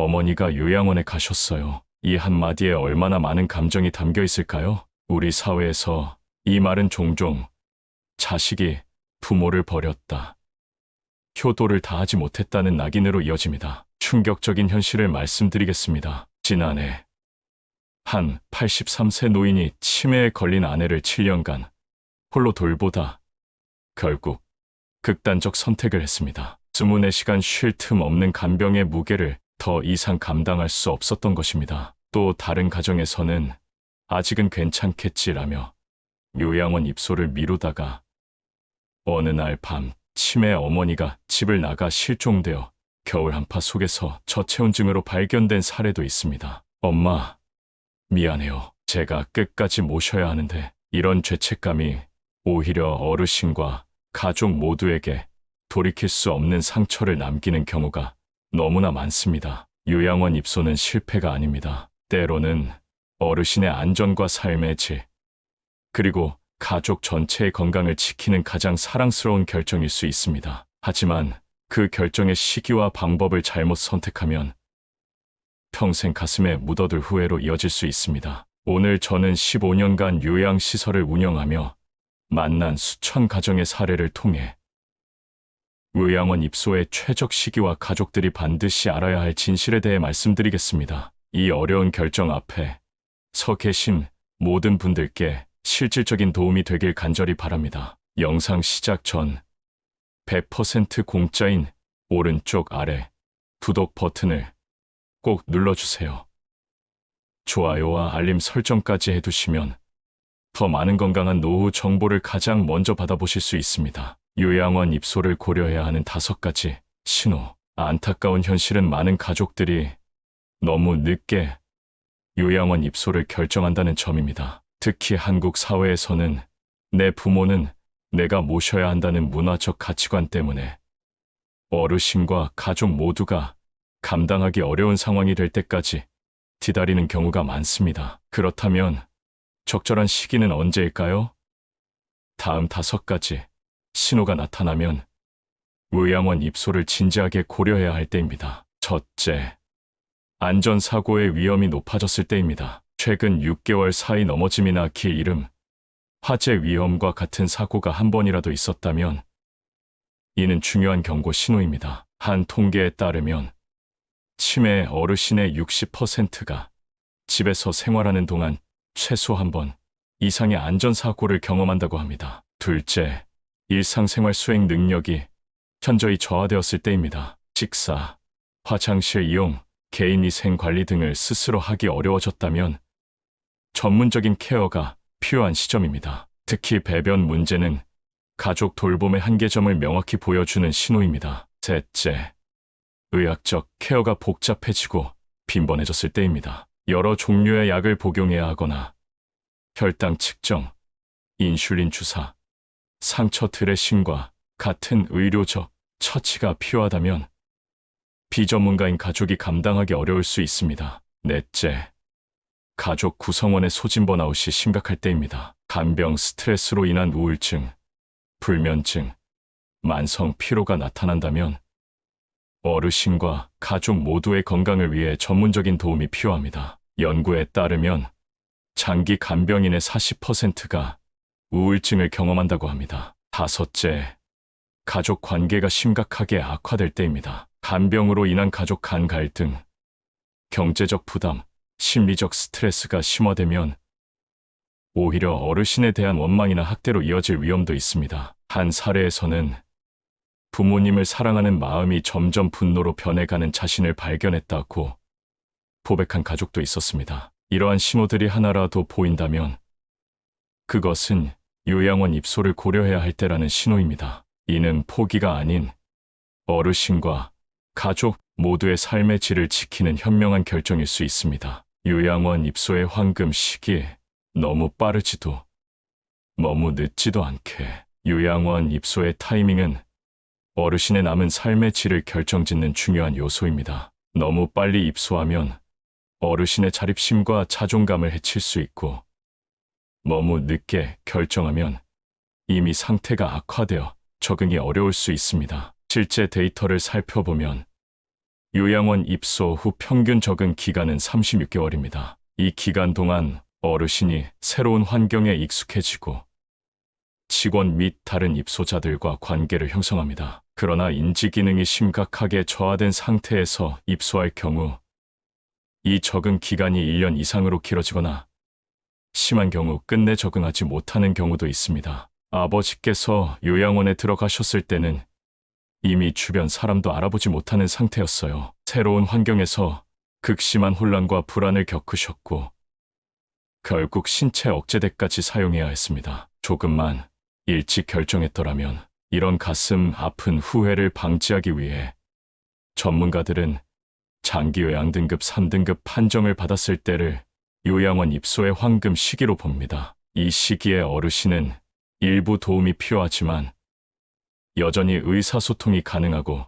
어머니가 요양원에 가셨어요. 이 한마디에 얼마나 많은 감정이 담겨 있을까요? 우리 사회에서 이 말은 종종 자식이 부모를 버렸다, 효도를 다하지 못했다는 낙인으로 이어집니다. 충격적인 현실을 말씀드리겠습니다. 지난해 한 83세 노인이 치매에 걸린 아내를 7년간 홀로 돌보다 결국 극단적 선택을 했습니다. 24시간 쉴 틈 없는 간병의 무게를 더 이상 감당할 수 없었던 것입니다. 또 다른 가정에서는 아직은 괜찮겠지라며 요양원 입소를 미루다가 어느 날 밤 치매 어머니가 집을 나가 실종되어 겨울 한파 속에서 저체온증으로 발견된 사례도 있습니다. 엄마, 미안해요. 제가 끝까지 모셔야 하는데 이런 죄책감이 오히려 어르신과 가족 모두에게 돌이킬 수 없는 상처를 남기는 경우가 너무나 많습니다. 요양원 입소는 실패가 아닙니다. 때로는 어르신의 안전과 삶의 질, 그리고 가족 전체의 건강을 지키는 가장 사랑스러운 결정일 수 있습니다. 하지만 그 결정의 시기와 방법을 잘못 선택하면 평생 가슴에 묻어둘 후회로 이어질 수 있습니다. 오늘 저는 15년간 요양시설을 운영하며 만난 수천 가정의 사례를 통해 요양원 입소의 최적 시기와 가족들이 반드시 알아야 할 진실에 대해 말씀드리겠습니다. 이 어려운 결정 앞에 서 계신 모든 분들께 실질적인 도움이 되길 간절히 바랍니다. 영상 시작 전 100% 공짜인 오른쪽 아래 구독 버튼을 꼭 눌러주세요. 좋아요와 알림 설정까지 해두시면 더 많은 건강한 노후 정보를 가장 먼저 받아보실 수 있습니다. 요양원 입소를 고려해야 하는 5가지 신호. 안타까운 현실은 많은 가족들이 너무 늦게 요양원 입소를 결정한다는 점입니다. 특히 한국 사회에서는 내 부모는 내가 모셔야 한다는 문화적 가치관 때문에 어르신과 가족 모두가 감당하기 어려운 상황이 될 때까지 기다리는 경우가 많습니다. 그렇다면 적절한 시기는 언제일까요? 다음 5가지 신호가 나타나면 요양원 입소를 진지하게 고려해야 할 때입니다. 첫째, 안전사고의 위험이 높아졌을 때입니다. 최근 6개월 사이 넘어짐이나 길 잃음, 화재 위험과 같은 사고가 한 번이라도 있었다면 이는 중요한 경고 신호입니다. 한 통계에 따르면 치매 어르신의 60%가 집에서 생활하는 동안 최소 한 번 이상의 안전사고를 경험한다고 합니다. 둘째, 일상생활 수행 능력이 현저히 저하되었을 때입니다. 식사, 화장실 이용, 개인위생 관리 등을 스스로 하기 어려워졌다면 전문적인 케어가 필요한 시점입니다. 특히 배변 문제는 가족 돌봄의 한계점을 명확히 보여주는 신호입니다. 셋째, 의학적 케어가 복잡해지고 빈번해졌을 때입니다. 여러 종류의 약을 복용해야 하거나 혈당 측정, 인슐린 주사, 상처 드레싱과 같은 의료적 처치가 필요하다면 비전문가인 가족이 감당하기 어려울 수 있습니다. 넷째, 가족 구성원의 소진 번아웃이 심각할 때입니다. 간병 스트레스로 인한 우울증, 불면증, 만성 피로가 나타난다면 어르신과 가족 모두의 건강을 위해 전문적인 도움이 필요합니다. 연구에 따르면 장기 간병인의 40%가 우울증을 경험한다고 합니다. 다섯째, 가족 관계가 심각하게 악화될 때입니다. 간병으로 인한 가족 간 갈등, 경제적 부담, 심리적 스트레스가 심화되면 오히려 어르신에 대한 원망이나 학대로 이어질 위험도 있습니다. 한 사례에서는 부모님을 사랑하는 마음이 점점 분노로 변해가는 자신을 발견했다고 고백한 가족도 있었습니다. 이러한 신호들이 하나라도 보인다면 그것은 요양원 입소를 고려해야 할 때라는 신호입니다. 이는 포기가 아닌 어르신과 가족 모두의 삶의 질을 지키는 현명한 결정일 수 있습니다. 요양원 입소의 황금 시기, 너무 빠르지도 너무 늦지도 않게. 요양원 입소의 타이밍은 어르신의 남은 삶의 질을 결정짓는 중요한 요소입니다. 너무 빨리 입소하면 어르신의 자립심과 자존감을 해칠 수 있고, 너무 늦게 결정하면 이미 상태가 악화되어 적응이 어려울 수 있습니다. 실제 데이터를 살펴보면 요양원 입소 후 평균 적응 기간은 36개월입니다. 이 기간 동안 어르신이 새로운 환경에 익숙해지고 직원 및 다른 입소자들과 관계를 형성합니다. 그러나 인지 기능이 심각하게 저하된 상태에서 입소할 경우 이 적응 기간이 1년 이상으로 길어지거나 심한 경우 끝내 적응하지 못하는 경우도 있습니다. 아버지께서 요양원에 들어가셨을 때는 이미 주변 사람도 알아보지 못하는 상태였어요. 새로운 환경에서 극심한 혼란과 불안을 겪으셨고 결국 신체 억제대까지 사용해야 했습니다. 조금만 일찍 결정했더라면 이런 가슴 아픈 후회를 방지하기 위해 전문가들은 장기요양 등급 3등급 판정을 받았을 때를 요양원 입소의 황금 시기로 봅니다. 이 시기에 어르신은 일부 도움이 필요하지만 여전히 의사소통이 가능하고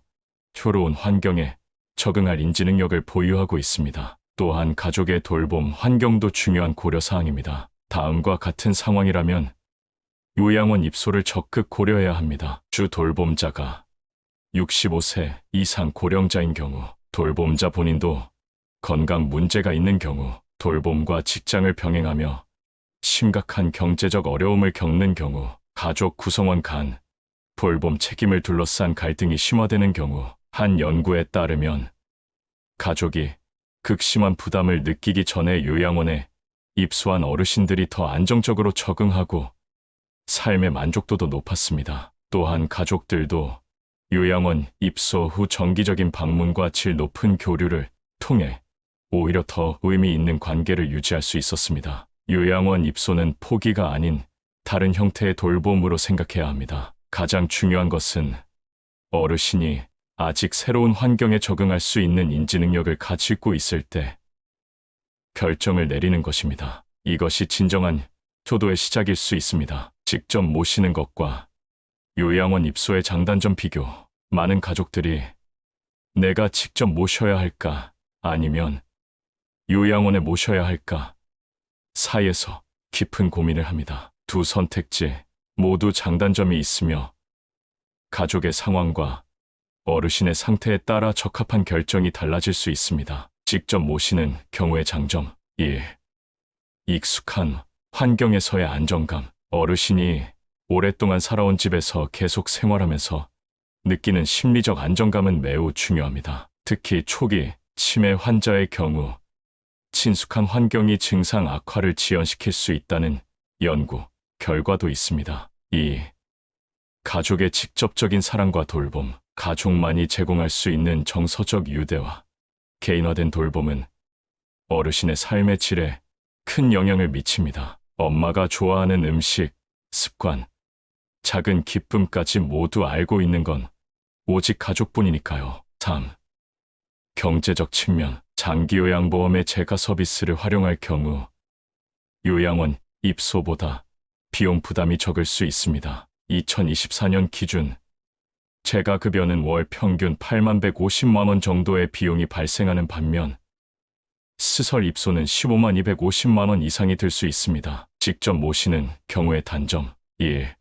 효로운 환경에 적응할 인지능력을 보유하고 있습니다. 또한 가족의 돌봄 환경도 중요한 고려사항입니다. 다음과 같은 상황이라면 요양원 입소를 적극 고려해야 합니다. 주 돌봄자가 65세 이상 고령자인 경우, 돌봄자 본인도 건강 문제가 있는 경우, 돌봄과 직장을 병행하며 심각한 경제적 어려움을 겪는 경우, 가족 구성원 간 돌봄 책임을 둘러싼 갈등이 심화되는 경우, 한 연구에 따르면 가족이 극심한 부담을 느끼기 전에 요양원에 입소한 어르신들이 더 안정적으로 적응하고 삶의 만족도도 높았습니다. 또한 가족들도 요양원 입소 후 정기적인 방문과 질 높은 교류를 통해 오히려 더 의미 있는 관계를 유지할 수 있었습니다. 요양원 입소는 포기가 아닌 다른 형태의 돌봄으로 생각해야 합니다. 가장 중요한 것은 어르신이 아직 새로운 환경에 적응할 수 있는 인지능력을 가지고 있을 때 결정을 내리는 것입니다. 이것이 진정한 효도의 시작일 수 있습니다. 직접 모시는 것과 요양원 입소의 장단점 비교. 많은 가족들이 내가 직접 모셔야 할까 아니면 요양원에 모셔야 할까 사이에서 깊은 고민을 합니다. 두 선택지 모두 장단점이 있으며 가족의 상황과 어르신의 상태에 따라 적합한 결정이 달라질 수 있습니다. 직접 모시는 경우의 장점 1. 익숙한 환경에서의 안정감. 어르신이 오랫동안 살아온 집에서 계속 생활하면서 느끼는 심리적 안정감은 매우 중요합니다. 특히 초기 치매 환자의 경우 친숙한 환경이 증상 악화를 지연시킬 수 있다는 연구 결과도 있습니다. 2. 가족의 직접적인 사랑과 돌봄. 가족만이 제공할 수 있는 정서적 유대와 개인화된 돌봄은 어르신의 삶의 질에 큰 영향을 미칩니다. 엄마가 좋아하는 음식, 습관, 작은 기쁨까지 모두 알고 있는 건 오직 가족뿐이니까요. 3. 경제적 측면. 장기요양보험의 재가 서비스를 활용할 경우 요양원 입소보다 비용 부담이 적을 수 있습니다. 2024년 기준 재가급여는 월 평균 8150만 원 정도의 비용이 발생하는 반면 시설 입소는 15만 250만 원 이상이 들 수 있습니다. 직접 모시는 경우의 단점 1.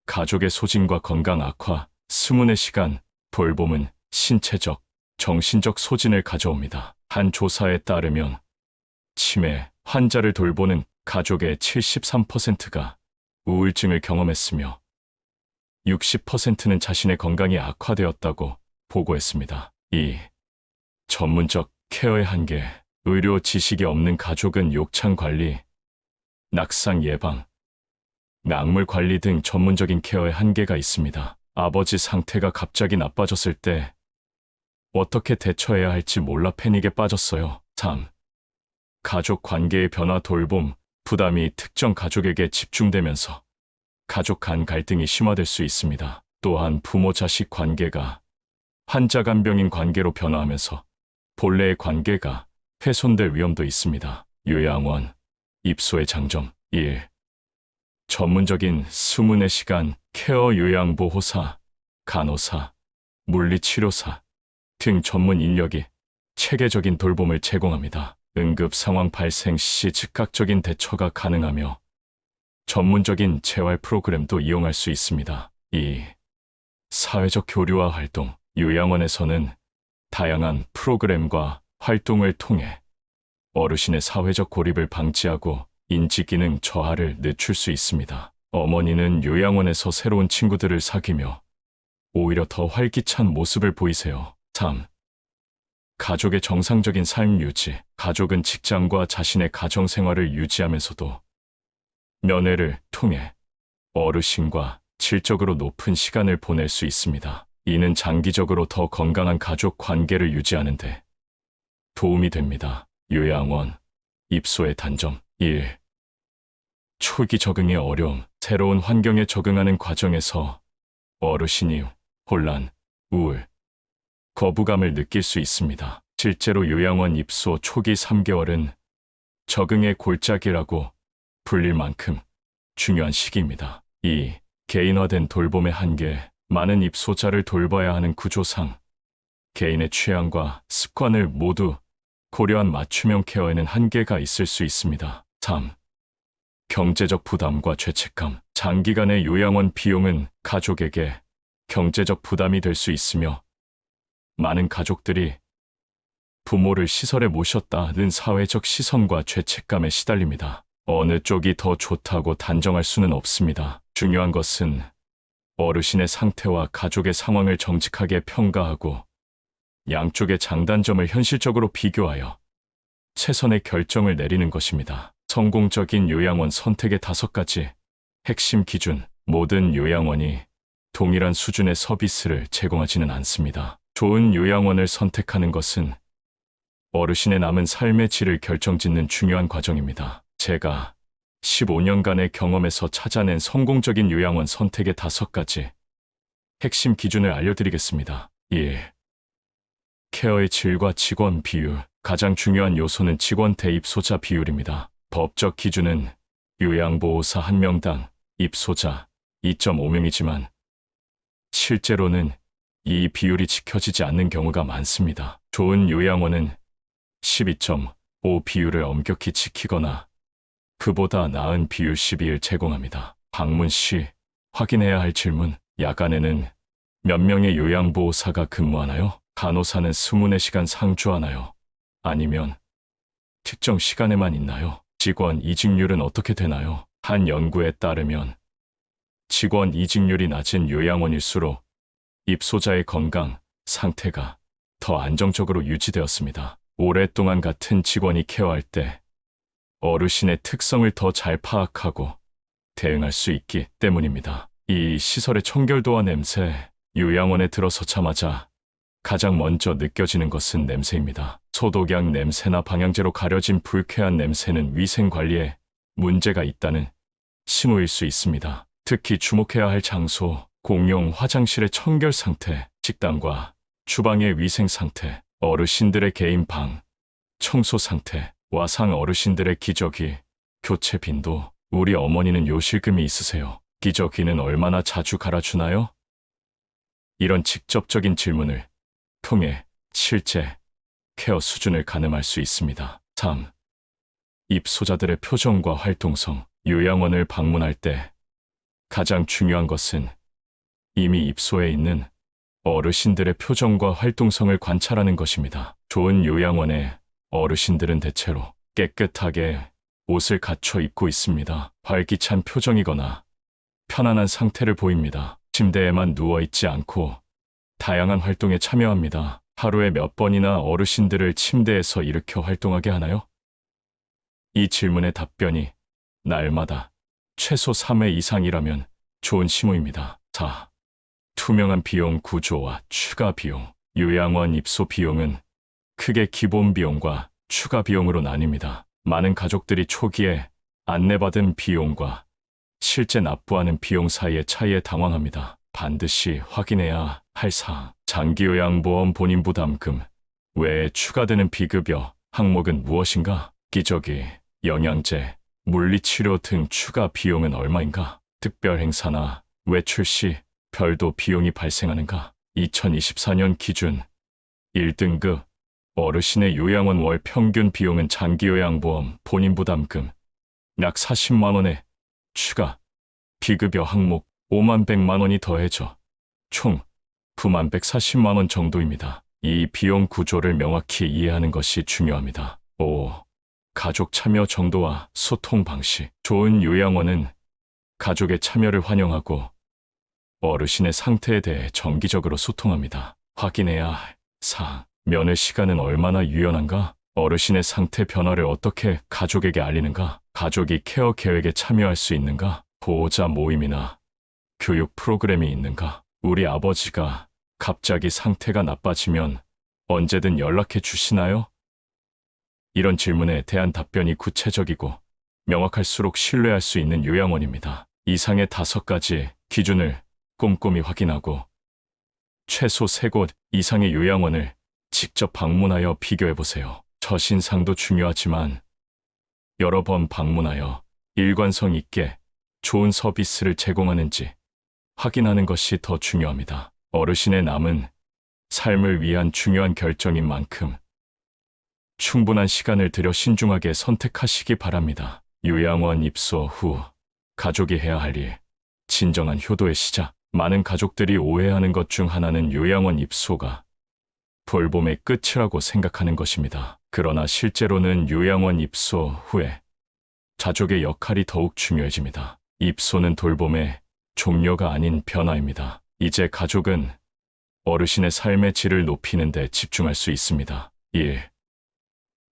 가족의 소진과 건강 악화. 스문의 시간 돌봄은 신체적, 정신적 소진을 가져옵니다. 한 조사에 따르면 치매 환자를 돌보는 가족의 73%가 우울증을 경험했으며 60%는 자신의 건강이 악화되었다고 보고했습니다. 2. 전문적 케어의 한계. 의료 지식이 없는 가족은 욕창 관리, 낙상 예방, 약물 관리 등 전문적인 케어의 한계가 있습니다. 아버지 상태가 갑자기 나빠졌을 때 어떻게 대처해야 할지 몰라 패닉에 빠졌어요. 3. 가족 관계의 변화 돌봄, 부담이 특정 가족에게 집중되면서 가족 간 갈등이 심화될 수 있습니다. 또한 부모 자식 관계가 환자 간병인 관계로 변화하면서 본래의 관계가 훼손될 위험도 있습니다. 요양원 입소의 장점 1. 전문적인 수문의 시간, 케어 요양보호사, 간호사, 물리치료사 등 전문 인력이 체계적인 돌봄을 제공합니다. 응급 상황 발생 시 즉각적인 대처가 가능하며 전문적인 재활 프로그램도 이용할 수 있습니다. 2. 사회적 교류와 활동. 요양원에서는 다양한 프로그램과 활동을 통해 어르신의 사회적 고립을 방지하고 인지기능 저하를 늦출 수 있습니다. 어머니는 요양원에서 새로운 친구들을 사귀며 오히려 더 활기찬 모습을 보이세요. 3. 가족의 정상적인 삶 유지. 가족은 직장과 자신의 가정 생활을 유지하면서도 면회를 통해 어르신과 질적으로 높은 시간을 보낼 수 있습니다. 이는 장기적으로 더 건강한 가족 관계를 유지하는 데 도움이 됩니다. 요양원 입소의 단점. 1. 초기 적응의 어려움. 새로운 환경에 적응하는 과정에서 어르신이 혼란, 우울, 거부감을 느낄 수 있습니다. 실제로 요양원 입소 초기 3개월은 적응의 골짜기라고 불릴 만큼 중요한 시기입니다. 2. 개인화된 돌봄의 한계. 많은 입소자를 돌봐야 하는 구조상 개인의 취향과 습관을 모두 고려한 맞춤형 케어에는 한계가 있을 수 있습니다. 3. 경제적 부담과 죄책감. 장기간의 요양원 비용은 가족에게 경제적 부담이 될 수 있으며 많은 가족들이 부모를 시설에 모셨다는 사회적 시선과 죄책감에 시달립니다. 어느 쪽이 더 좋다고 단정할 수는 없습니다. 중요한 것은 어르신의 상태와 가족의 상황을 정직하게 평가하고 양쪽의 장단점을 현실적으로 비교하여 최선의 결정을 내리는 것입니다. 성공적인 요양원 선택의 5가지 핵심 기준. 모든 요양원이 동일한 수준의 서비스를 제공하지는 않습니다. 좋은 요양원을 선택하는 것은 어르신의 남은 삶의 질을 결정짓는 중요한 과정입니다. 제가 15년간의 경험에서 찾아낸 성공적인 요양원 선택의 5가지 핵심 기준을 알려드리겠습니다. 1. 케어의 질과 직원 비율. 가장 중요한 요소는 직원 대 입소자 비율입니다. 법적 기준은 요양보호사 1명당 입소자 2.5명이지만 실제로는 이 비율이 지켜지지 않는 경우가 많습니다. 좋은 요양원은 12.5 비율을 엄격히 지키거나 그보다 나은 비율 12를 제공합니다. 방문 시 확인해야 할 질문. 야간에는 몇 명의 요양보호사가 근무하나요? 간호사는 24시간 상주하나요? 아니면 특정 시간에만 있나요? 직원 이직률은 어떻게 되나요? 한 연구에 따르면 직원 이직률이 낮은 요양원일수록 입소자의 건강 상태가 더 안정적으로 유지되었습니다. 오랫동안 같은 직원이 케어할 때 어르신의 특성을 더 잘 파악하고 대응할 수 있기 때문입니다. 이 시설의 청결도와 냄새. 요양원에 들어서자마자 가장 먼저 느껴지는 것은 냄새입니다. 소독약 냄새나 방향제로 가려진 불쾌한 냄새는 위생관리에 문제가 있다는 신호일 수 있습니다. 특히 주목해야 할 장소, 공용 화장실의 청결 상태, 식당과 주방의 위생 상태, 어르신들의 개인 방, 청소 상태, 와상 어르신들의 기저귀, 교체 빈도. 우리 어머니는 요실금이 있으세요? 기저귀는 얼마나 자주 갈아주나요? 이런 직접적인 질문을 통해 실제 케어 수준을 가늠할 수 있습니다. 3. 입소자들의 표정과 활동성. 요양원을 방문할 때 가장 중요한 것은 이미 입소해 있는 어르신들의 표정과 활동성을 관찰하는 것입니다. 좋은 요양원의 어르신들은 대체로 깨끗하게 옷을 갖춰 입고 있습니다. 활기찬 표정이거나 편안한 상태를 보입니다. 침대에만 누워있지 않고 다양한 활동에 참여합니다. 하루에 몇 번이나 어르신들을 침대에서 일으켜 활동하게 하나요? 이 질문의 답변이 날마다 최소 3회 이상이라면 좋은 징후입니다. 4. 투명한 비용 구조와 추가 비용. 요양원 입소 비용은 크게 기본 비용과 추가 비용으로 나뉩니다. 많은 가족들이 초기에 안내받은 비용과 실제 납부하는 비용 사이의 차이에 당황합니다. 반드시 확인해야 할 사항. 장기요양보험 본인부담금 외에 추가되는 비급여 항목은 무엇인가? 기저귀, 영양제, 물리치료 등 추가 비용은 얼마인가? 특별 행사나 외출 시 별도 비용이 발생하는가? 2024년 기준 1등급 어르신의 요양원 월 평균 비용은 장기요양보험 본인부담금 약 40만 원에 추가 비급여 항목 5만 100만 원이 더해져 총 9만 140만 원 정도입니다. 이 비용 구조를 명확히 이해하는 것이 중요합니다. 5. 가족 참여 정도와 소통 방식. 좋은 요양원은 가족의 참여를 환영하고 어르신의 상태에 대해 정기적으로 소통합니다. 확인해야 할 사항. 면회 시간은 얼마나 유연한가? 어르신의 상태 변화를 어떻게 가족에게 알리는가? 가족이 케어 계획에 참여할 수 있는가? 보호자 모임이나 교육 프로그램이 있는가? 우리 아버지가 갑자기 상태가 나빠지면 언제든 연락해 주시나요? 이런 질문에 대한 답변이 구체적이고 명확할수록 신뢰할 수 있는 요양원입니다. 이상의 5가지 기준을 꼼꼼히 확인하고 최소 3곳 이상의 요양원을 직접 방문하여 비교해보세요. 처신상도 중요하지만 여러 번 방문하여 일관성 있게 좋은 서비스를 제공하는지 확인하는 것이 더 중요합니다. 어르신의 남은 삶을 위한 중요한 결정인 만큼 충분한 시간을 들여 신중하게 선택하시기 바랍니다. 요양원 입소 후 가족이 해야 할 일. 진정한 효도의 시작. 많은 가족들이 오해하는 것 중 하나는 요양원 입소가 돌봄의 끝이라고 생각하는 것입니다. 그러나 실제로는 요양원 입소 후에 가족의 역할이 더욱 중요해집니다. 입소는 돌봄의 종료가 아닌 변화입니다. 이제 가족은 어르신의 삶의 질을 높이는 데 집중할 수 있습니다. 1.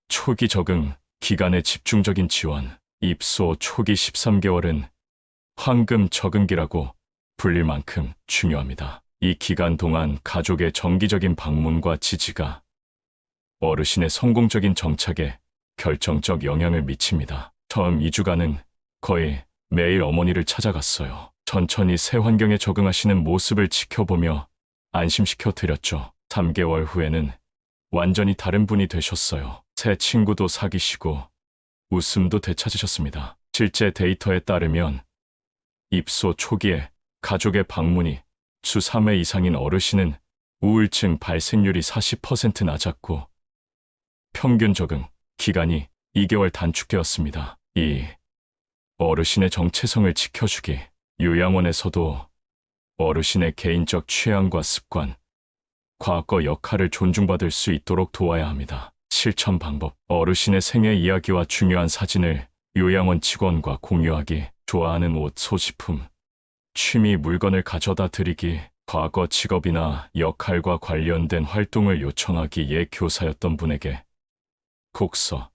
초기 적응, 기간의 집중적인 지원. 입소 초기 13개월은 황금 적응기라고 불릴 만큼 중요합니다. 이 기간 동안 가족의 정기적인 방문과 지지가 어르신의 성공적인 정착에 결정적 영향을 미칩니다. 처음 2주간은 거의 매일 어머니를 찾아갔어요. 천천히 새 환경에 적응하시는 모습을 지켜보며 안심시켜 드렸죠. 3개월 후에는 완전히 다른 분이 되셨어요. 새 친구도 사귀시고 웃음도 되찾으셨습니다. 실제 데이터에 따르면 입소 초기에 가족의 방문이 주 3회 이상인 어르신은 우울증 발생률이 40% 낮았고 평균 적응 기간이 2개월 단축되었습니다. 2. 어르신의 정체성을 지켜주기. 요양원에서도 어르신의 개인적 취향과 습관, 과거 역할을 존중받을 수 있도록 도와야 합니다. 실천 방법. 어르신의 생애 이야기와 중요한 사진을 요양원 직원과 공유하기. 좋아하는 옷, 소지품, 취미 물건을 가져다 드리기. 과거 직업이나 역할과 관련된 활동을 요청하기. 옛 교사였던 분에게 곡서,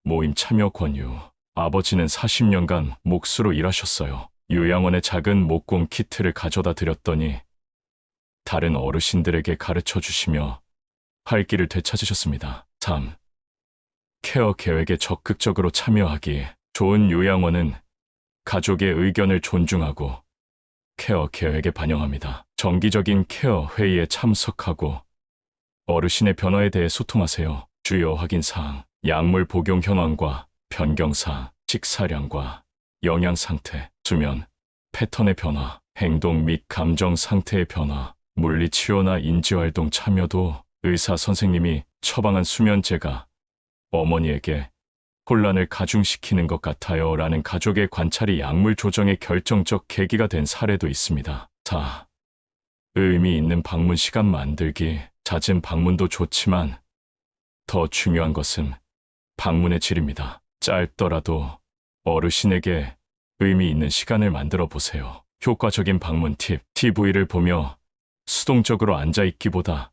모임 참여 권유. 아버지는 40년간 몫으로 일하셨어요. 요양원의 작은 목공 키트를 가져다 드렸더니 다른 어르신들에게 가르쳐 주시며 활기를 되찾으셨습니다. 3. 케어 계획에 적극적으로 참여하기. 좋은 요양원은 가족의 의견을 존중하고 케어 계획에 반영합니다. 정기적인 케어 회의에 참석하고 어르신의 변화에 대해 소통하세요. 주요 확인사항, 약물 복용 현황과 변경사항, 식사량과 영양 상태, 수면, 패턴의 변화, 행동 및 감정 상태의 변화, 물리치료나 인지활동 참여도. 의사 선생님이 처방한 수면제가 어머니에게 혼란을 가중시키는 것 같아요 라는 가족의 관찰이 약물 조정의 결정적 계기가 된 사례도 있습니다. 4. 의미 있는 방문 시간 만들기. 잦은 방문도 좋지만 더 중요한 것은 방문의 질입니다. 짧더라도 어르신에게 의미 있는 시간을 만들어 보세요. 효과적인 방문 팁. TV를 보며 수동적으로 앉아있기보다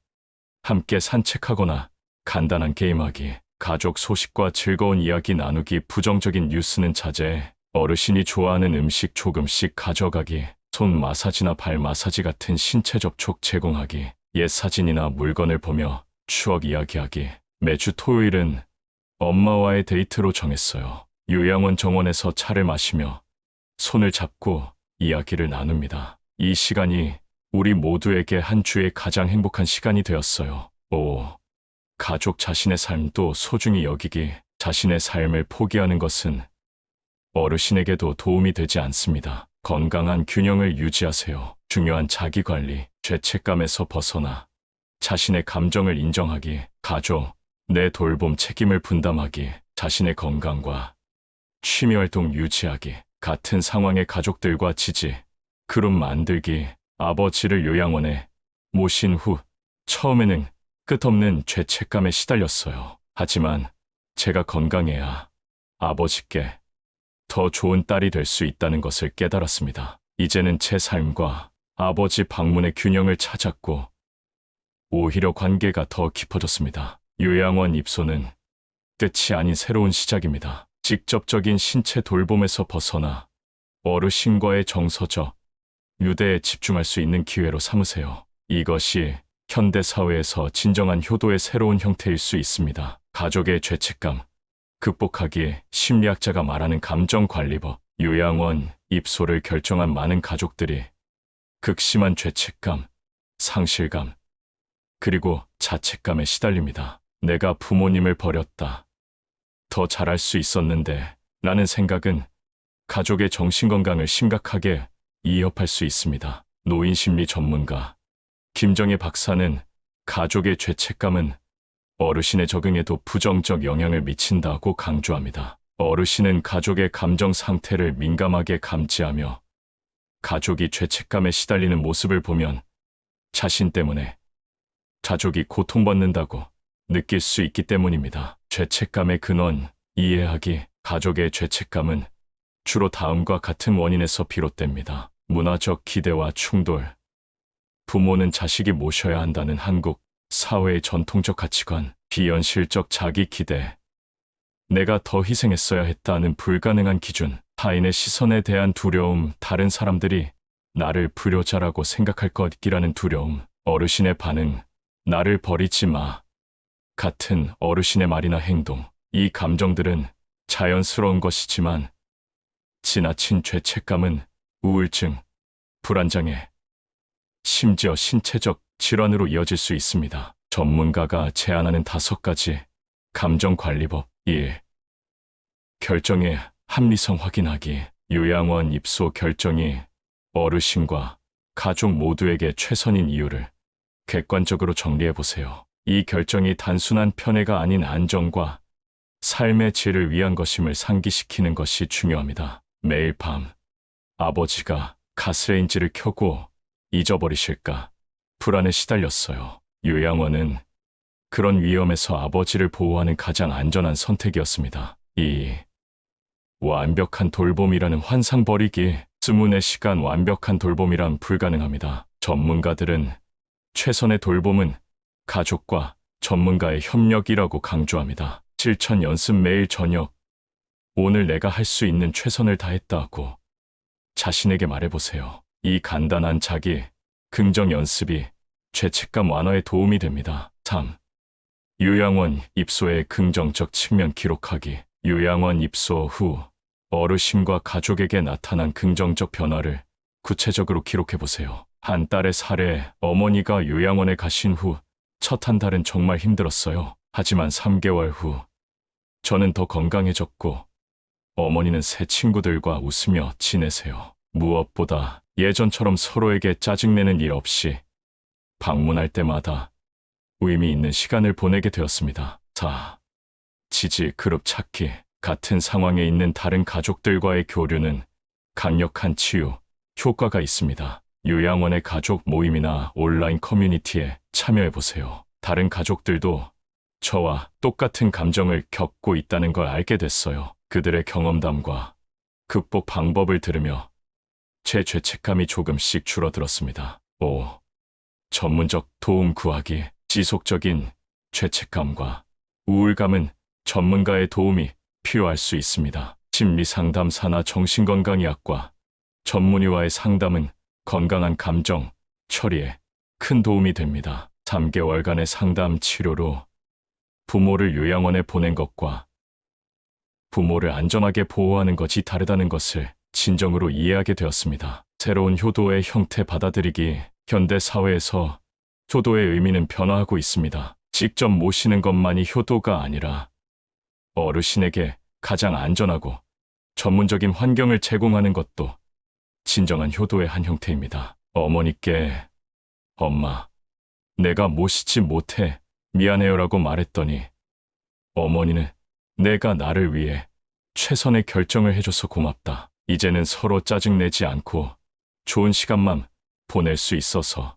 함께 산책하거나 간단한 게임하기. 가족 소식과 즐거운 이야기 나누기. 부정적인 뉴스는 자제해. 어르신이 좋아하는 음식 조금씩 가져가기. 손 마사지나 발 마사지 같은 신체 접촉 제공하기. 옛 사진이나 물건을 보며 추억 이야기하기. 매주 토요일은 엄마와의 데이트로 정했어요. 요양원 정원에서 차를 마시며 손을 잡고 이야기를 나눕니다. 이 시간이 우리 모두에게 한 주의 가장 행복한 시간이 되었어요. 5. 가족 자신의 삶도 소중히 여기기. 자신의 삶을 포기하는 것은 어르신에게도 도움이 되지 않습니다. 건강한 균형을 유지하세요. 중요한 자기관리, 죄책감에서 벗어나 자신의 감정을 인정하기. 가족, 내 돌봄 책임을 분담하기. 자신의 건강과 취미활동 유지하기. 같은 상황의 가족들과 지지, 그룹 만들기. 아버지를 요양원에 모신 후 처음에는 끝없는 죄책감에 시달렸어요. 하지만 제가 건강해야 아버지께 더 좋은 딸이 될 수 있다는 것을 깨달았습니다. 이제는 제 삶과 아버지 방문의 균형을 찾았고 오히려 관계가 더 깊어졌습니다. 요양원 입소는 끝이 아닌 새로운 시작입니다. 직접적인 신체 돌봄에서 벗어나 어르신과의 정서적 유대에 집중할 수 있는 기회로 삼으세요. 이것이 현대 사회에서 진정한 효도의 새로운 형태일 수 있습니다. 가족의 죄책감 극복하기에 심리학자가 말하는 감정관리법, 요양원 입소를 결정한 많은 가족들이 극심한 죄책감, 상실감, 그리고 자책감에 시달립니다. 내가 부모님을 버렸다. 더 잘할 수 있었는데 라는 생각은 가족의 정신건강을 심각하게 위협할 수 있습니다. 노인심리 전문가 김정혜 박사는 가족의 죄책감은 어르신의 적응에도 부정적 영향을 미친다고 강조합니다. 어르신은 가족의 감정 상태를 민감하게 감지하며 가족이 죄책감에 시달리는 모습을 보면 자신 때문에 가족이 고통받는다고 느낄 수 있기 때문입니다. 죄책감의 근원 이해하기 가족의 죄책감은 주로 다음과 같은 원인에서 비롯됩니다. 문화적 기대와 충돌 부모는 자식이 모셔야 한다는 한국 사회의 전통적 가치관, 비현실적 자기 기대, 내가 더 희생했어야 했다는 불가능한 기준, 타인의 시선에 대한 두려움, 다른 사람들이 나를 불효자라고 생각할 것이라는 두려움, 어르신의 반응, 나를 버리지 마 같은 어르신의 말이나 행동, 이 감정들은 자연스러운 것이지만 지나친 죄책감은 우울증, 불안장애, 심지어 신체적 질환으로 이어질 수 있습니다. 전문가가 제안하는 5가지 감정관리법 1. 결정의 합리성 확인하기 요양원 입소 결정이 어르신과 가족 모두에게 최선인 이유를 객관적으로 정리해보세요. 이 결정이 단순한 편애가 아닌 안정과 삶의 질을 위한 것임을 상기시키는 것이 중요합니다. 매일 밤 아버지가 가스레인지를 켜고 잊어버리실까 불안에 시달렸어요. 요양원은 그런 위험에서 아버지를 보호하는 가장 안전한 선택이었습니다. 2. 완벽한 돌봄이라는 환상 버리기 24시간 완벽한 돌봄이란 불가능합니다. 전문가들은 최선의 돌봄은 가족과 전문가의 협력이라고 강조합니다. 실천 연습 매일 저녁 오늘 내가 할 수 있는 최선을 다했다고 자신에게 말해보세요. 이 간단한 자기 긍정 연습이 죄책감 완화에 도움이 됩니다. 3. 요양원 입소의 긍정적 측면 기록하기 요양원 입소 후 어르신과 가족에게 나타난 긍정적 변화를 구체적으로 기록해보세요. 한 딸의 사례 어머니가 요양원에 가신 후 첫 한 달은 정말 힘들었어요. 하지만 3개월 후 저는 더 건강해졌고 어머니는 새 친구들과 웃으며 지내세요. 무엇보다 예전처럼 서로에게 짜증내는 일 없이 방문할 때마다 의미 있는 시간을 보내게 되었습니다. 4. 지지 그룹 찾기 같은 상황에 있는 다른 가족들과의 교류는 강력한 치유 효과가 있습니다. 요양원의 가족 모임이나 온라인 커뮤니티에 참여해보세요. 다른 가족들도 저와 똑같은 감정을 겪고 있다는 걸 알게 됐어요. 그들의 경험담과 극복 방법을 들으며 제 죄책감이 조금씩 줄어들었습니다. 5. 전문적 도움 구하기 지속적인 죄책감과 우울감은 전문가의 도움이 필요할 수 있습니다. 심리상담사나 정신건강의학과 전문의와의 상담은 건강한 감정 처리에 큰 도움이 됩니다. 3개월간의 상담 치료로 부모를 요양원에 보낸 것과 부모를 안전하게 보호하는 것이 다르다는 것을 진정으로 이해하게 되었습니다. 새로운 효도의 형태 받아들이기 현대 사회에서 효도의 의미는 변화하고 있습니다. 직접 모시는 것만이 효도가 아니라 어르신에게 가장 안전하고 전문적인 환경을 제공하는 것도 진정한 효도의 한 형태입니다. 어머니께 엄마, 내가 모시지 못해 미안해요라고 말했더니 어머니는 내가 나를 위해 최선의 결정을 해줘서 고맙다. 이제는 서로 짜증내지 않고 좋은 시간만 보낼 수 있어서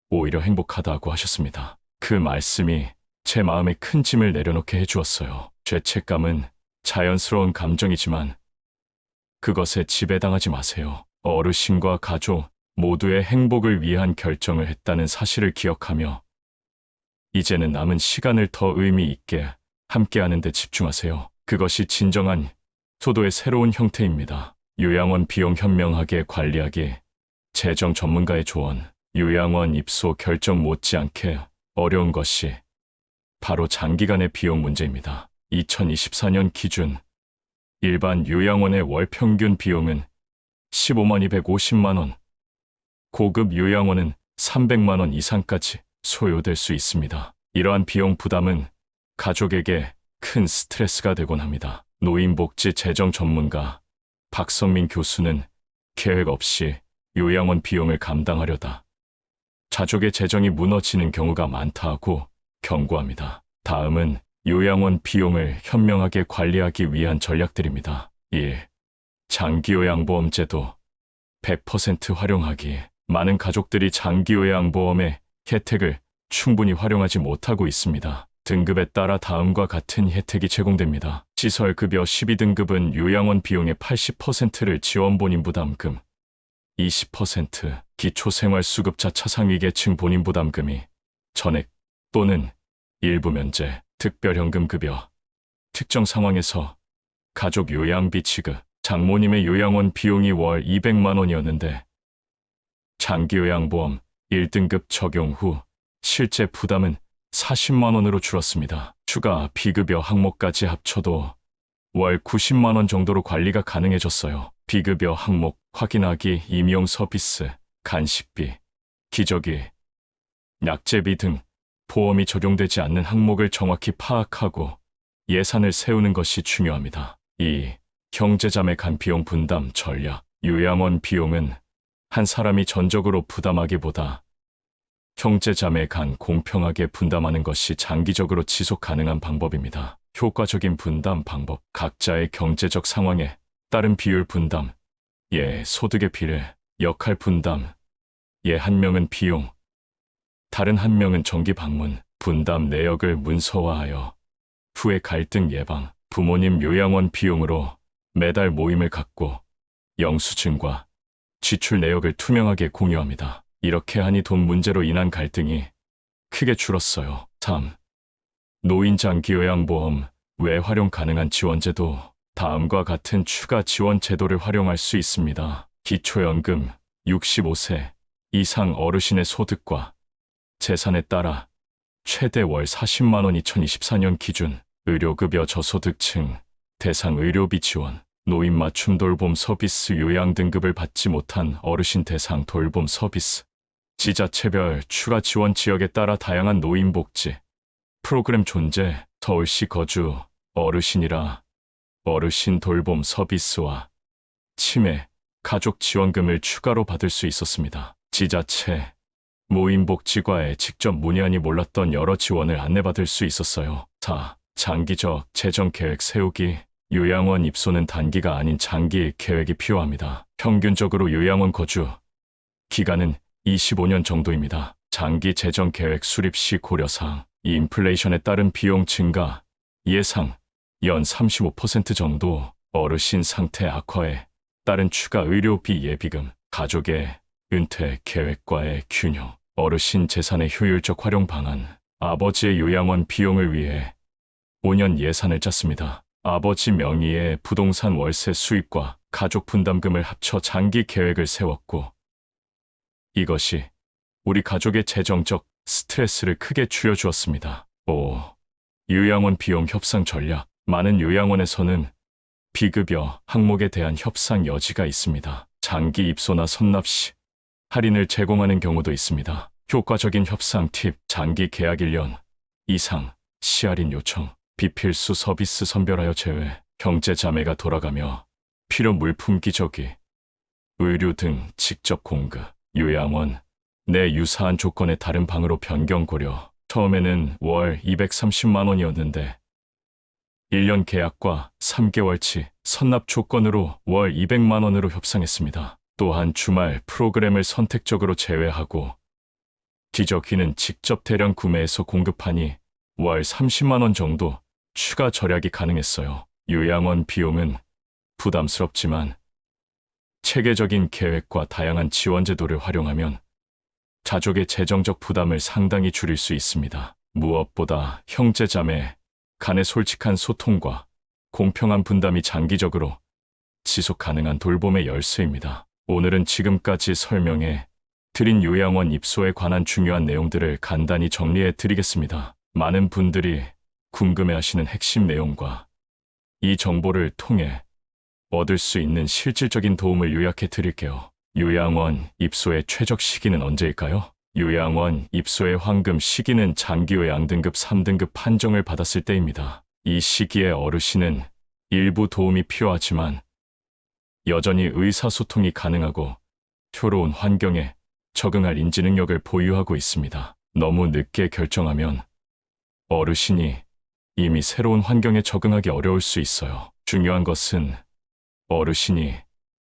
오히려 행복하다고 하셨습니다. 그 말씀이 제 마음에 큰 짐을 내려놓게 해주었어요. 죄책감은 자연스러운 감정이지만 그것에 지배당하지 마세요. 어르신과 가족 모두의 행복을 위한 결정을 했다는 사실을 기억하며 이제는 남은 시간을 더 의미 있게 함께하는 데 집중하세요. 그것이 진정한 소도의 새로운 형태입니다. 요양원 비용 현명하게 관리하기, 재정 전문가의 조언, 요양원 입소 결정 못지않게 어려운 것이 바로 장기간의 비용 문제입니다. 2024년 기준 일반 요양원의 월 평균 비용은 15만 250만 원, 고급 요양원은 300만 원 이상까지 소요될 수 있습니다. 이러한 비용 부담은 가족에게 큰 스트레스가 되곤 합니다. 노인복지 재정 전문가 박성민 교수는 계획 없이 요양원 비용을 감당하려다 가족의 재정이 무너지는 경우가 많다고 경고합니다. 다음은 요양원 비용을 현명하게 관리하기 위한 전략들입니다. 1. 장기요양보험 제도 100% 활용하기. 많은 가족들이 장기요양보험의 혜택을 충분히 활용하지 못하고 있습니다. 등급에 따라 다음과 같은 혜택이 제공됩니다. 시설급여 12등급은 요양원 비용의 80%를 지원 본인 부담금, 20% 기초생활수급자 차상위계층 본인 부담금이 전액 또는 일부 면제, 특별현금급여, 특정 상황에서 가족 요양비 지급, 장모님의 요양원 비용이 월 200만 원이었는데 장기요양보험 1등급 적용 후 실제 부담은 40만 원으로 줄었습니다. 추가 비급여 항목까지 합쳐도 월 90만 원 정도로 관리가 가능해졌어요. 비급여 항목 확인하기, 임용 서비스, 간식비, 기저귀, 약제비 등 보험이 적용되지 않는 항목을 정확히 파악하고 예산을 세우는 것이 중요합니다. 2. 형제자매 간 비용 분담 전략. 요양원 비용은 한 사람이 전적으로 부담하기보다 형제자매 간 공평하게 분담하는 것이 장기적으로 지속 가능한 방법입니다. 효과적인 분담 방법. 각자의 경제적 상황에 따른 비율 분담. 예, 소득의 비례, 역할 분담. 예, 한 명은 비용, 다른 한 명은 정기 방문. 분담 내역을 문서화하여 후에 갈등 예방. 부모님 요양원 비용으로 매달 모임을 갖고 영수증과 지출 내역을 투명하게 공유합니다. 이렇게 하니 돈 문제로 인한 갈등이 크게 줄었어요. 3. 노인 장기요양보험 외 활용 가능한 지원제도. 다음과 같은 추가 지원 제도를 활용할 수 있습니다. 기초연금 65세 이상 어르신의 소득과 재산에 따라 최대 월 40만 원 2024년 기준. 의료급여 저소득층 대상 의료비 지원. 노인 맞춤 돌봄 서비스. 요양 등급을 받지 못한 어르신 대상 돌봄 서비스. 지자체별 추가 지원. 지역에 따라 다양한 노인복지 프로그램 존재. 서울시 거주 어르신이라 어르신 돌봄 서비스와 치매 가족 지원금을 추가로 받을 수 있었습니다. 지자체 노인복지과에 직접 문의하니 몰랐던 여러 지원을 안내받을 수 있었어요. 4. 장기적 재정 계획 세우기. 요양원 입소는 단기가 아닌 장기 계획이 필요합니다. 평균적으로 요양원 거주 기간은 25년 정도입니다. 장기 재정 계획 수립 시 고려사항. 인플레이션에 따른 비용 증가 예상 연 35% 정도. 어르신 상태 악화에 따른 추가 의료비 예비금. 가족의 은퇴 계획과의 균형. 어르신 재산의 효율적 활용 방안. 아버지의 요양원 비용을 위해 5년 예산을 짰습니다. 아버지 명의의 부동산 월세 수입과 가족 분담금을 합쳐 장기 계획을 세웠고 이것이 우리 가족의 재정적 스트레스를 크게 줄여주었습니다. 5. 요양원 비용 협상 전략. 많은 요양원에서는 비급여 항목에 대한 협상 여지가 있습니다. 장기 입소나 선납 시 할인을 제공하는 경우도 있습니다. 효과적인 협상 팁. 장기 계약 1년 이상 시할인 요청. 비필수 서비스 선별하여 제외. 형제자매가 돌아가며 필요 물품 기저귀, 의류 등 직접 공급. 요양원 내 유사한 조건의 다른 방으로 변경 고려. 처음에는 월 230만 원이었는데 1년 계약과 3개월치 선납 조건으로 월 200만 원으로 협상했습니다. 또한 주말 프로그램을 선택적으로 제외하고 기저귀는 직접 대량 구매해서 공급하니 월 30만 원 정도 추가 절약이 가능했어요. 요양원 비용은 부담스럽지만 체계적인 계획과 다양한 지원 제도를 활용하면 가족의 재정적 부담을 상당히 줄일 수 있습니다. 무엇보다 형제자매 간의 솔직한 소통과 공평한 분담이 장기적으로 지속 가능한 돌봄의 열쇠입니다. 오늘은 지금까지 설명해 드린 요양원 입소에 관한 중요한 내용들을 간단히 정리해 드리겠습니다. 많은 분들이 궁금해하시는 핵심 내용과 이 정보를 통해 얻을 수 있는 실질적인 도움을 요약해 드릴게요. 요양원 입소의 최적 시기는 언제일까요? 요양원 입소의 황금 시기는 장기요양 등급 3등급 판정을 받았을 때입니다. 이 시기에 어르신은 일부 도움이 필요하지만 여전히 의사소통이 가능하고 효로운 환경에 적응할 인지 능력을 보유하고 있습니다. 너무 늦게 결정하면 어르신이 이미 새로운 환경에 적응하기 어려울 수 있어요. 중요한 것은 어르신이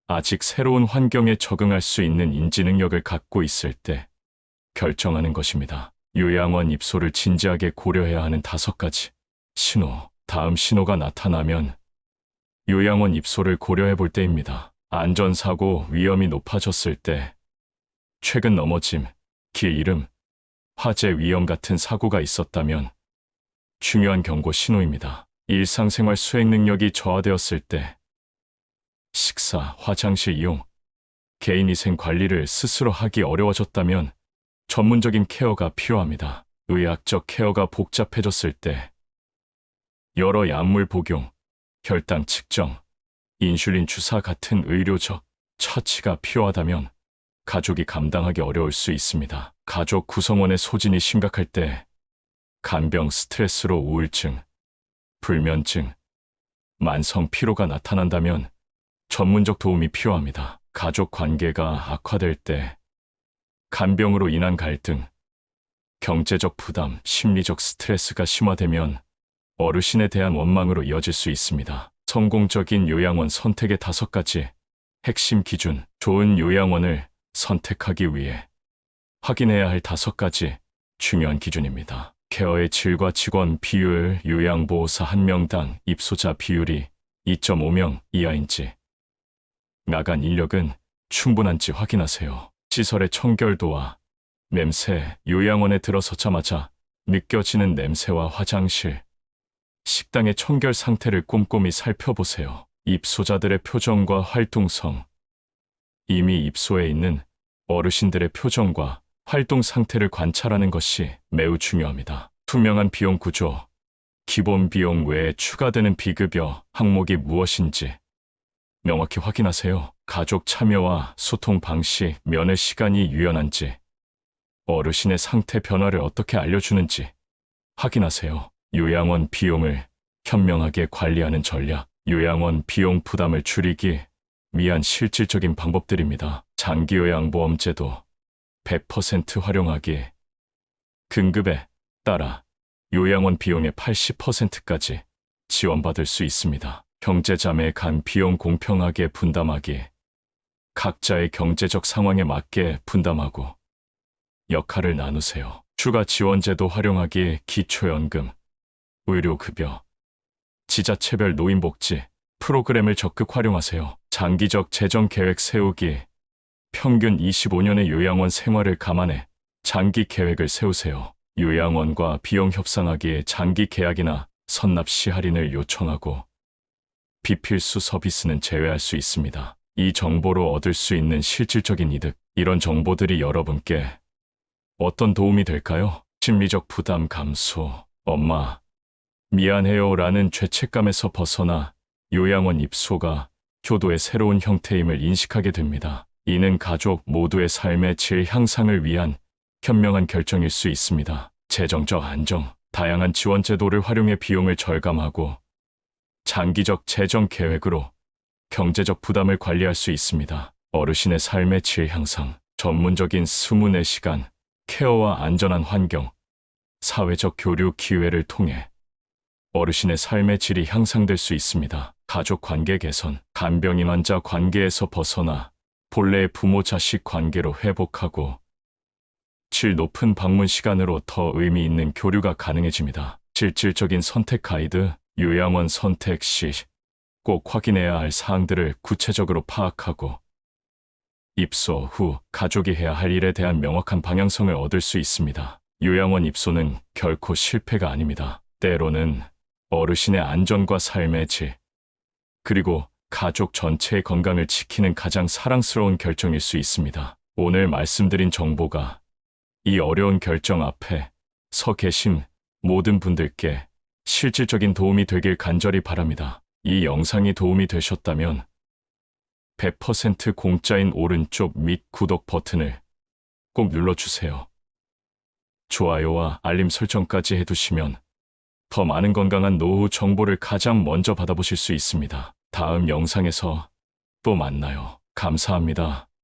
아직 새로운 환경에 적응할 수 있는 인지 능력을 갖고 있을 때 결정하는 것입니다. 요양원 입소를 진지하게 고려해야 하는 5가지 신호. 다음 신호가 나타나면 요양원 입소를 고려해 볼 때입니다. 안전사고 위험이 높아졌을 때, 최근 넘어짐, 길 잃음, 화재 위험 같은 사고가 있었다면 중요한 경고 신호입니다. 일상생활 수행 능력이 저하되었을 때, 식사, 화장실 이용, 개인위생 관리를 스스로 하기 어려워졌다면 전문적인 케어가 필요합니다. 의학적 케어가 복잡해졌을 때, 여러 약물 복용, 혈당 측정, 인슐린 주사 같은 의료적 처치가 필요하다면 가족이 감당하기 어려울 수 있습니다. 가족 구성원의 소진이 심각할 때 간병 스트레스로 우울증, 불면증, 만성 피로가 나타난다면 전문적 도움이 필요합니다. 가족 관계가 악화될 때 간병으로 인한 갈등, 경제적 부담, 심리적 스트레스가 심화되면 어르신에 대한 원망으로 이어질 수 있습니다. 성공적인 요양원 선택의 5가지 핵심 기준. 좋은 요양원을 선택하기 위해 확인해야 할 5가지 중요한 기준입니다. 케어의 질과 직원 비율, 요양보호사 1명당 입소자 비율이 2.5명 이하인지, 나간 인력은 충분한지 확인하세요. 시설의 청결도와 냄새, 요양원에 들어서자마자 느껴지는 냄새와 화장실, 식당의 청결 상태를 꼼꼼히 살펴보세요. 입소자들의 표정과 활동성. 이미 입소해 있는 어르신들의 표정과 활동 상태를 관찰하는 것이 매우 중요합니다. 투명한 비용 구조. 기본 비용 외에 추가되는 비급여 항목이 무엇인지 명확히 확인하세요. 가족 참여와 소통 방식, 면회 시간이 유연한지, 어르신의 상태 변화를 어떻게 알려주는지 확인하세요. 요양원 비용을 현명하게 관리하는 전략. 요양원 비용 부담을 줄이기 위한 실질적인 방법들입니다. 장기요양보험 제도 100% 활용하기. 등급에 따라 요양원 비용의 80%까지 지원받을 수 있습니다. 형제자매 간 비용 공평하게 분담하기. 각자의 경제적 상황에 맞게 분담하고 역할을 나누세요. 추가 지원제도 활용하기. 기초연금, 의료급여, 지자체별 노인복지 프로그램을 적극 활용하세요. 장기적 재정 계획 세우기. 평균 25년의 요양원 생활을 감안해 장기 계획을 세우세요. 요양원과 비용 협상하기에 장기 계약이나 선납 시 할인을 요청하고 비필수 서비스는 제외할 수 있습니다. 이 정보로 얻을 수 있는 실질적인 이득. 이런 정보들이 여러분께 어떤 도움이 될까요? 심리적 부담 감소. 엄마, 미안해요 라는 죄책감에서 벗어나 요양원 입소가 효도의 새로운 형태임을 인식하게 됩니다. 이는 가족 모두의 삶의 질 향상을 위한 현명한 결정일 수 있습니다. 재정적 안정. 다양한 지원 제도를 활용해 비용을 절감하고 장기적 재정 계획으로 경제적 부담을 관리할 수 있습니다. 어르신의 삶의 질 향상. 전문적인 24시간 케어와 안전한 환경, 사회적 교류 기회를 통해 어르신의 삶의 질이 향상될 수 있습니다. 가족 관계 개선. 간병인 환자 관계에서 벗어나 본래의 부모 자식 관계로 회복하고 질 높은 방문 시간으로 더 의미 있는 교류가 가능해집니다. 실질적인 선택 가이드, 요양원 선택 시 꼭 확인해야 할 사항들을 구체적으로 파악하고 입소 후 가족이 해야 할 일에 대한 명확한 방향성을 얻을 수 있습니다. 요양원 입소는 결코 실패가 아닙니다. 때로는 어르신의 안전과 삶의 질, 그리고 가족 전체의 건강을 지키는 가장 사랑스러운 결정일 수 있습니다. 오늘 말씀드린 정보가 이 어려운 결정 앞에 서 계신 모든 분들께 실질적인 도움이 되길 간절히 바랍니다. 이 영상이 도움이 되셨다면 100% 공짜인 오른쪽 밑 구독 버튼을 꼭 눌러주세요. 좋아요와 알림 설정까지 해두시면 더 많은 건강한 노후 정보를 가장 먼저 받아보실 수 있습니다. 다음 영상에서 또 만나요. 감사합니다.